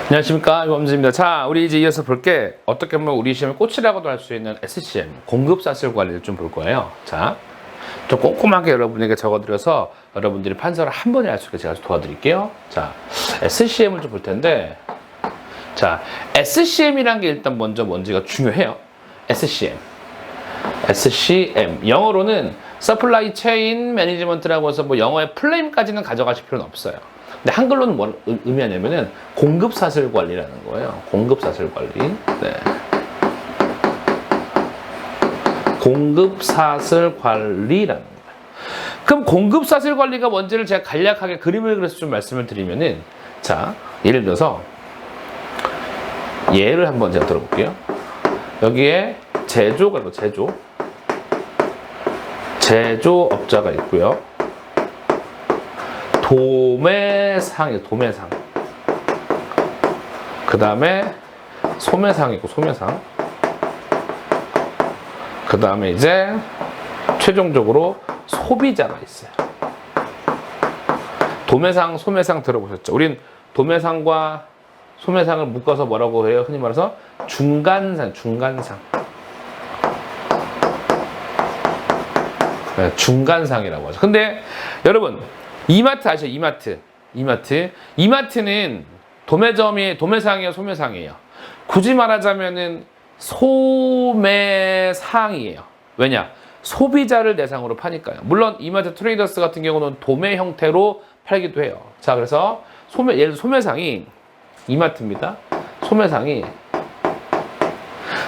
안녕하십니까, 이범주입니다. 자, 우리 이제 이어서 볼 게 어떻게 보면 우리 시험의 꽃이라고도 할 수 있는 SCM 공급사슬 관리를 좀 볼 거예요. 자, 좀 꼼꼼하게 여러분에게 적어드려서 여러분들이 판서를 한 번에 할 수 있게 제가 도와드릴게요. 자, SCM을 좀 볼 텐데, 자, SCM이란 게 일단 먼저 뭔지가 중요해요. SCM. 영어로는 Supply Chain Management라고 해서 뭐 영어의 플레임까지는 가져가실 필요는 없어요. 근데 한글로는 뭘 의미하냐면은 공급사슬 관리라는 거예요. 공급사슬 관리. 네. 공급사슬 관리라는 거예요. 그럼 공급사슬 관리가 뭔지를 제가 간략하게 그림을 그려서 좀 말씀을 드리면은, 자, 예를 들어서 예를 한번 제가 들어볼게요. 여기에 제조업자가 있고요. 도매상. 그 다음에 소매상이고, 그 다음에 이제 최종적으로 소비자가 있어요. 도매상, 소매상 들어보셨죠? 우린 도매상과 소매상을 묶어서 뭐라고 해요? 흔히 말해서 중간상. 네, 중간상이라고 하죠. 근데 여러분, 이마트 아시죠? 이마트는 도매상이에요, 소매상이에요? 굳이 말하자면은 소매상이에요. 왜냐? 소비자를 대상으로 파니까요. 물론 이마트 트레이더스 같은 경우는 도매 형태로 팔기도 해요. 자, 그래서 예를 들어 소매상이 이마트입니다. 소매상이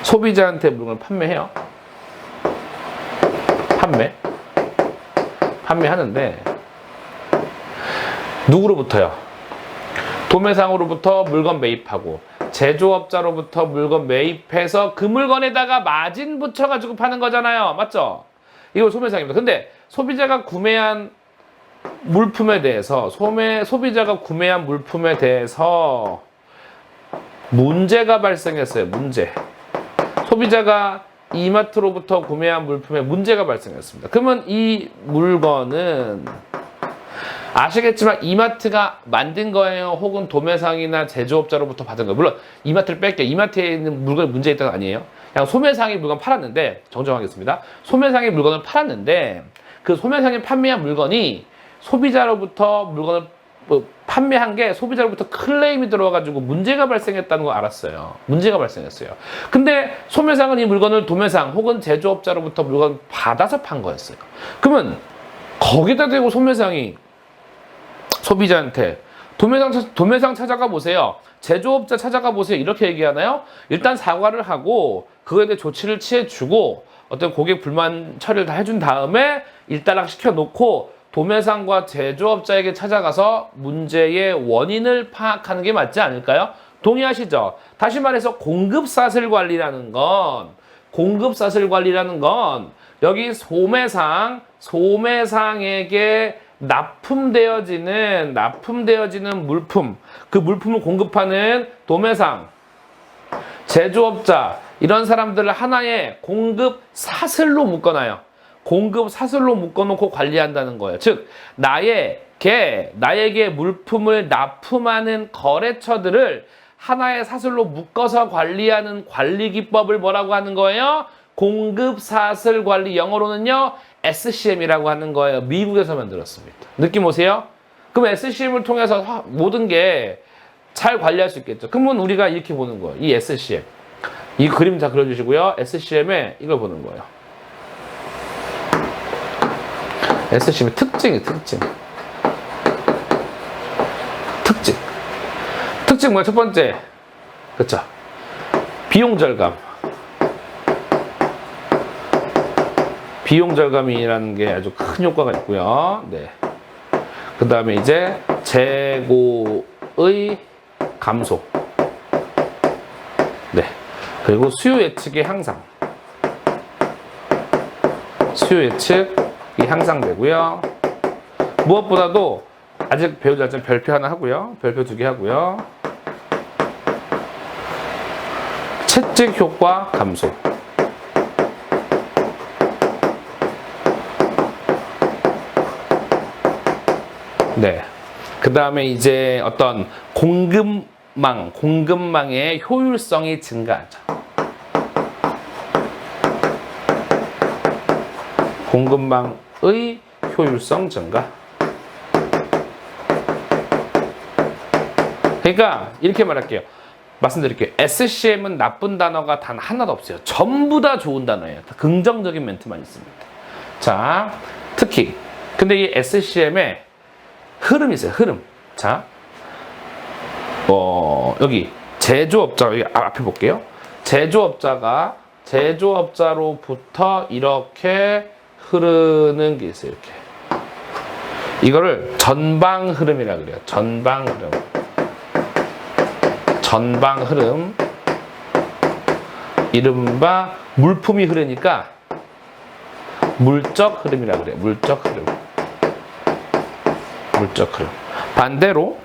소비자한테 물건을 판매해요. 판매하는데 누구로부터요? 도매상으로부터 물건 매입하고 제조업자로부터 물건 매입해서 그 물건에다가 마진 붙여가지고 파는 거잖아요. 맞죠? 이거 소매상입니다. 근데 소비자가 구매한 물품에 대해서 문제가 발생했어요. 소비자가 이마트로부터 구매한 물품에 문제가 발생했습니다. 그러면 이 물건은 아시겠지만 이마트가 만든 거예요? 혹은 도매상이나 제조업자로부터 받은 거예요? 물론 이마트를 뺄게요. 이마트에 있는 물건에 문제 있다는 거 아니에요. 그냥 소매상이 물건 팔았는데, 정정하겠습니다. 소매상이 물건을 팔았는데 그 소매상이 판매한 물건이 소비자로부터 물건을 판매한 게 소비자로부터 클레임이 들어와가지고 문제가 발생했다는 거 알았어요. 문제가 발생했어요. 근데 소매상은 이 물건을 도매상 혹은 제조업자로부터 물건을 받아서 판 거였어요. 그러면 거기다 대고 소매상이 소비자한테 도매상 찾아가 보세요, 제조업자 찾아가 보세요, 이렇게 얘기하나요? 일단 사과를 하고 그거에 대해 조치를 취해주고 어떤 고객 불만 처리를 다 해준 다음에 일단락 시켜놓고 도매상과 제조업자에게 찾아가서 문제의 원인을 파악하는 게 맞지 않을까요? 동의하시죠? 다시 말해서 공급사슬 관리라는 건 여기 소매상에게 납품되어지는 물품, 그 물품을 공급하는 도매상, 제조업자, 이런 사람들을 하나의 공급사슬로 묶어놔요. 공급사슬로 묶어놓고 관리한다는 거예요. 즉, 나에게 물품을 납품하는 거래처들을 하나의 사슬로 묶어서 관리하는 관리기법을 뭐라고 하는 거예요? 공급사슬 관리, 영어로는요 SCM이라고 하는 거예요. 미국에서 만들었습니다. 느낌 오세요? 그럼 SCM을 통해서 모든 게 잘 관리할 수 있겠죠. 그러면 우리가 이렇게 보는 거예요. 이 SCM, 이 그림 다 그려주시고요. SCM에 이걸 보는 거예요. SCM의 특징 뭐야? 첫 번째, 그렇죠? 비용 절감이라는 게 아주 큰 효과가 있고요. 네. 그 다음에 이제 재고의 감소. 네. 그리고 수요 예측의 향상. 수요 예측이 향상되고요. 무엇보다도 아직 배우지 않지만 별표 하나 하고요. 별표 2개 하고요. 채찍 효과 감소. 네. 그 다음에 이제 어떤 공급 공급망의 효율성이 증가하죠. 공급망의 효율성 증가. 그러니까 이렇게 말할게요. 말씀드릴게요. SCM은 나쁜 단어가 단 하나도 없어요. 전부 다 좋은 단어예요. 다 긍정적인 멘트만 있습니다. 자, 특히 근데 이 SCM에 흐름이 있어요. 흐름. 자, 여기 제조업자, 여기 앞에 볼게요. 제조업자로부터 이렇게 흐르는 게 있어요. 이렇게. 이거를 전방 흐름이라 그래요. 전방 흐름. 이른바 물품이 흐르니까 물적 흐름이라 그래요. 물적 흐름. 반대로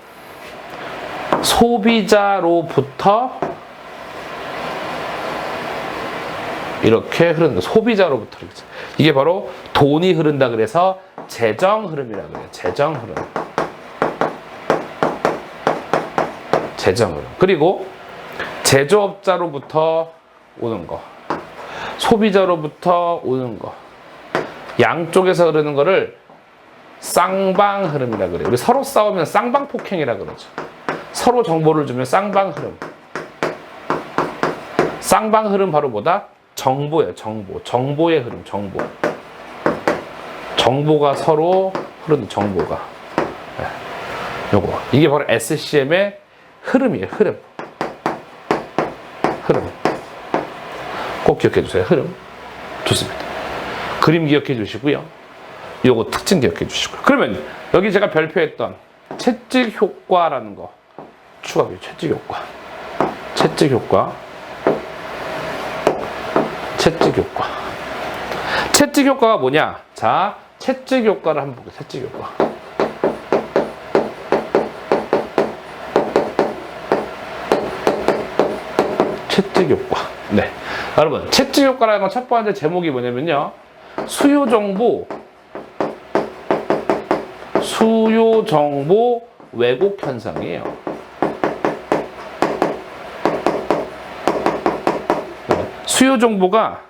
소비자로부터 이렇게 흐르는 거. 소비자로부터 이렇게. 이게 바로 돈이 흐른다 그래서 재정 흐름이라 그래요. 재정 흐름. 그리고 제조업자로부터 오는 거, 소비자로부터 오는 거, 양쪽에서 흐르는 거를 쌍방 흐름이라 그래요. 우리 서로 싸우면 쌍방 폭행이라 그러죠. 서로 정보를 주면 쌍방 흐름. 쌍방 흐름 바로 뭐다? 정보예요. 정보의 흐름. 정보가 서로 흐르는 정보가. 요거. 이게 바로 SCM의 흐름이에요. 흐름. 꼭 기억해 주세요. 흐름. 좋습니다. 그림 기억해 주시고요. 요거 특징 기억해 주시고요. 그러면 여기 제가 별표했던 채찍 효과라는 거 추가해요. 채찍 효과가 뭐냐? 자, 채찍 효과를 한번 볼게요. 채찍 효과. 네. 여러분, 채찍 효과라는 건 첫 번째 제목이 뭐냐면요. 수요 정보 왜곡 현상이에요. 수요 정보가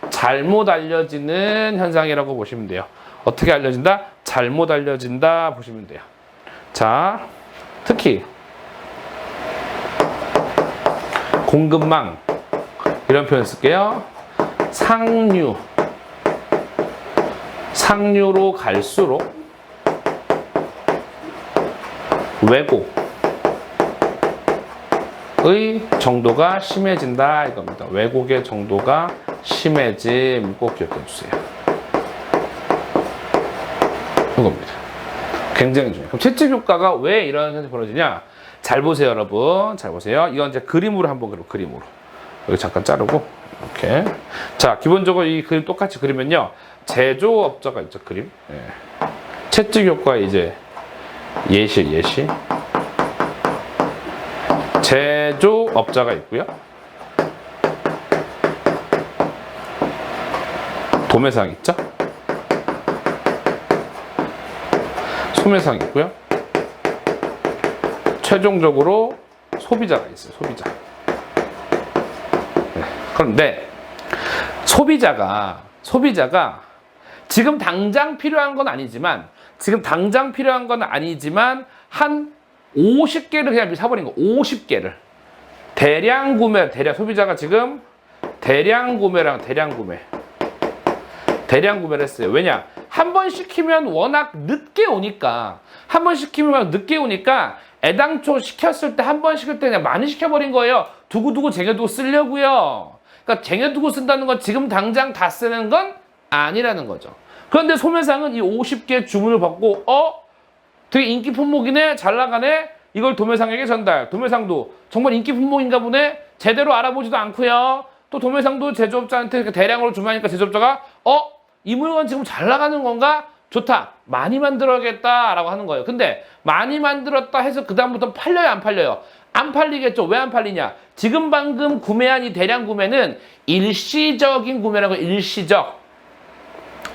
잘못 알려지는 현상이라고 보시면 돼요. 어떻게 알려진다? 잘못 알려진다 보시면 돼요. 자, 특히 공급망 이런 표현 쓸게요. 상류로 갈수록 왜곡의 정도가 심해진다 이겁니다. 왜곡의 정도가 심해짐 꼭 기억해 주세요. 이겁니다. 굉장히 중요해요. 그럼 채찍 효과가 왜 이런 현상이 벌어지냐? 잘 보세요, 여러분. 잘 보세요. 이건 이제 그림으로 한번 그림으로. 여기 잠깐 자르고 이렇게. 자, 기본적으로 이 그림 똑같이 그리면요. 제조업자가 있죠, 그림. 예. 채찍 효과의 이제 예시. 제조업자가 있고요. 도매상 있죠? 소매상 있고요. 최종적으로 소비자가 있어요. 네. 그런데 소비자가 지금 당장 필요한 건 아니지만 한 50개를 그냥 사버린 거. 50개를 소비자가 지금 대량 구매를 했어요. 왜냐? 한 번 시키면 워낙 늦게 오니까 애당초 시켰을 때 한 번 시킬 때 그냥 많이 시켜버린 거예요. 두고두고 쟁여두고 쓰려고요. 그러니까 쟁여두고 쓴다는 건 지금 당장 다 쓰는 건 아니라는 거죠. 그런데 소매상은 이 50개 주문을 받고 되게 인기 품목이네, 잘 나가네. 이걸 도매상에게 전달. 도매상도 정말 인기 품목인가 보네. 제대로 알아보지도 않고요. 또 도매상도 제조업자한테 대량으로 주문하니까 제조업자가 이 물건 지금 잘 나가는 건가? 좋다. 많이 만들어야겠다라고 하는 거예요. 근데 많이 만들었다 해서 그다음부터 팔려요, 안 팔려요? 안 팔리겠죠. 왜 안 팔리냐? 지금 방금 구매한 이 대량 구매는 일시적인 구매라고. 일시적.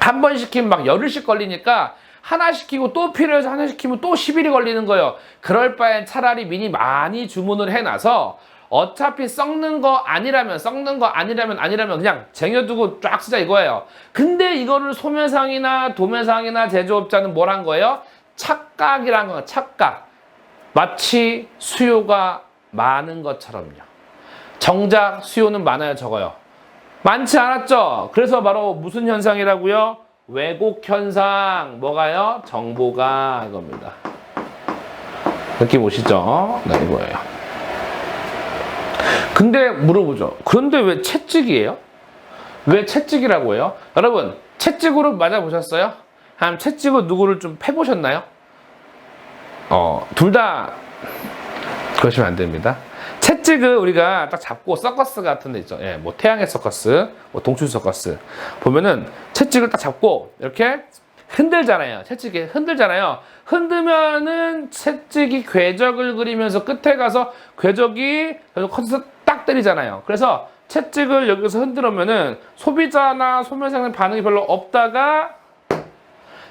한 번 시키면 막 열흘씩 걸리니까 하나 시키고 또 필요해서 하나 시키면 또 10일이 걸리는 거예요. 그럴 바엔 차라리 미리 많이 주문을 해놔서 어차피 썩는 거 아니라면 그냥 쟁여두고 쫙 쓰자 이거예요. 근데 이거를 소매상이나 도매상이나 제조업자는 뭘 한 거예요? 착각이란 거예요. 착각. 마치 수요가 많은 것처럼요. 정작 수요는 많아요, 적어요? 많지 않았죠? 그래서 바로 무슨 현상이라고요? 왜곡 현상. 뭐가요? 정보가 이겁니다. 느낌 오시죠? 네, 이거예요. 근데 물어보죠. 그런데 왜 채찍이에요? 왜 채찍이라고 해요? 여러분, 채찍으로 맞아보셨어요? 한 채찍으로 누구를 좀 패보셨나요? 둘 다 그러시면 안 됩니다. 채찍을 우리가 딱 잡고 서커스 같은 데 있죠. 예, 뭐 태양의 서커스, 뭐 동춘 서커스 보면은 채찍을 딱 잡고 이렇게 흔들잖아요. 채찍이 흔들잖아요. 흔들면은 채찍이 궤적을 그리면서 끝에 가서 궤적이 커서 딱 때리잖아요. 그래서 채찍을 여기서 흔들으면은 소비자나 소매상의 반응이 별로 없다가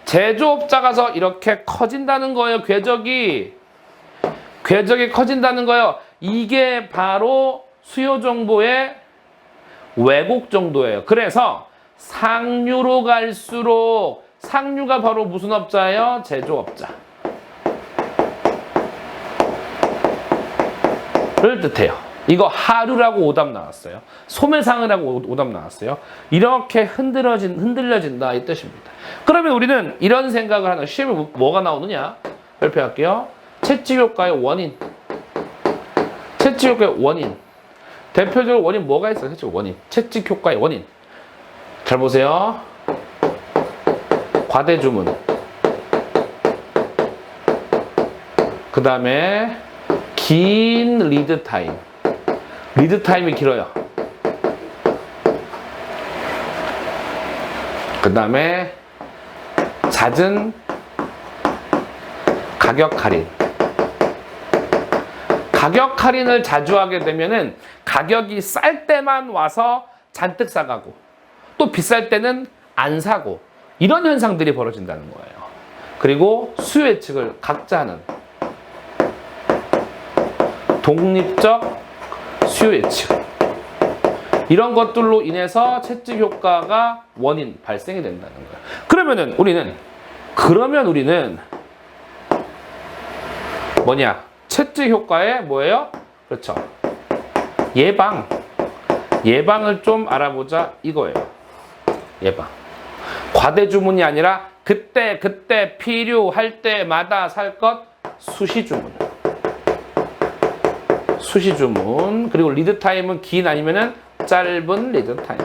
제조업자 가서 이렇게 커진다는 거예요. 궤적이 커진다는 거예요. 이게 바로 수요 정보의 왜곡 정도예요. 그래서 상류로 갈수록 상류가 바로 무슨 업자예요? 제조업자. 를 뜻해요. 이거 하류라고 오답 나왔어요. 소매상이라고 오답 나왔어요. 이렇게 흔들려진다 이 뜻입니다. 그러면 우리는 이런 생각을 하는 시험에 뭐가 나오느냐? 발표할게요. 채찍 효과의 원인. 채찍 효과의 원인. 대표적으로 원인 뭐가 있어요? 채찍 원인. 채찍 효과의 원인. 잘 보세요. 과대주문. 그 다음에 긴 리드 타임. 리드 타임이 길어요. 그 다음에 잦은 가격 할인. 가격 할인을 자주 하게 되면은 가격이 쌀 때만 와서 잔뜩 사가고 또 비쌀 때는 안 사고 이런 현상들이 벌어진다는 거예요. 그리고 수요 예측을 각자 하는 독립적 수요 예측. 이런 것들로 인해서 채찍 효과가 원인 발생이 된다는 거예요. 그러면 우리는 뭐냐? 채찍 효과의 뭐예요? 그렇죠. 예방을 좀 알아보자 이거예요. 예방. 과대 주문이 아니라 그때 필요할 때마다 살 것 수시 주문. 수시 주문. 그리고 리드 타임은 긴 아니면은 짧은 리드 타임.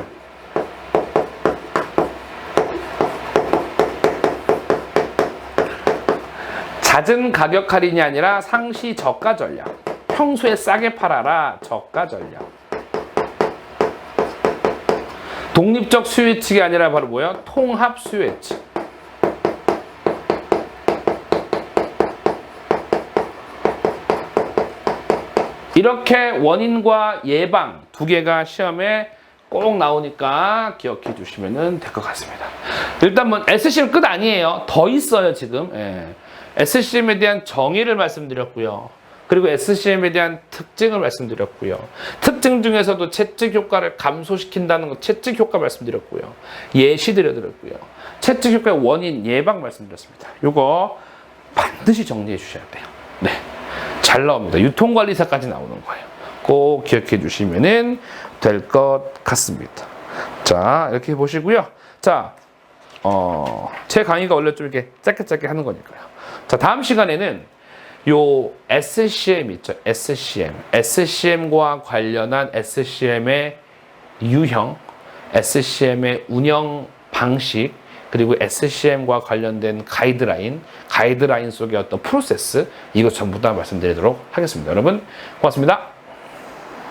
잦은 가격 할인이 아니라 상시 저가 전략. 평소에 싸게 팔아라. 저가 전략. 독립적 수요 예측이 아니라 바로 뭐예요? 통합 수요 예측. 이렇게 원인과 예방 두 개가 시험에 꼭 나오니까 기억해 주시면 될 것 같습니다. 일단 뭐 SCM 끝 아니에요. 더 있어요 지금. 예. SCM에 대한 정의를 말씀드렸고요. 그리고 SCM에 대한 특징을 말씀드렸고요. 특징 중에서도 채찍 효과를 감소시킨다는 것, 채찍 효과 말씀드렸고요. 예시 드렸고요. 채찍 효과의 원인, 예방 말씀드렸습니다. 이거 반드시 정리해 주셔야 돼요. 네, 잘 나옵니다. 유통관리사까지 나오는 거예요. 꼭 기억해 주시면 될 것 같습니다. 자, 이렇게 보시고요. 자, 제 강의가 원래 좀 이렇게 짧게 하는 거니까요. 자, 다음 시간에는 요 SCM 있죠. SCM과 관련한 SCM의 유형, SCM의 운영 방식, 그리고 SCM과 관련된 가이드라인 속의 어떤 프로세스, 이거 전부 다 말씀드리도록 하겠습니다. 여러분, 고맙습니다.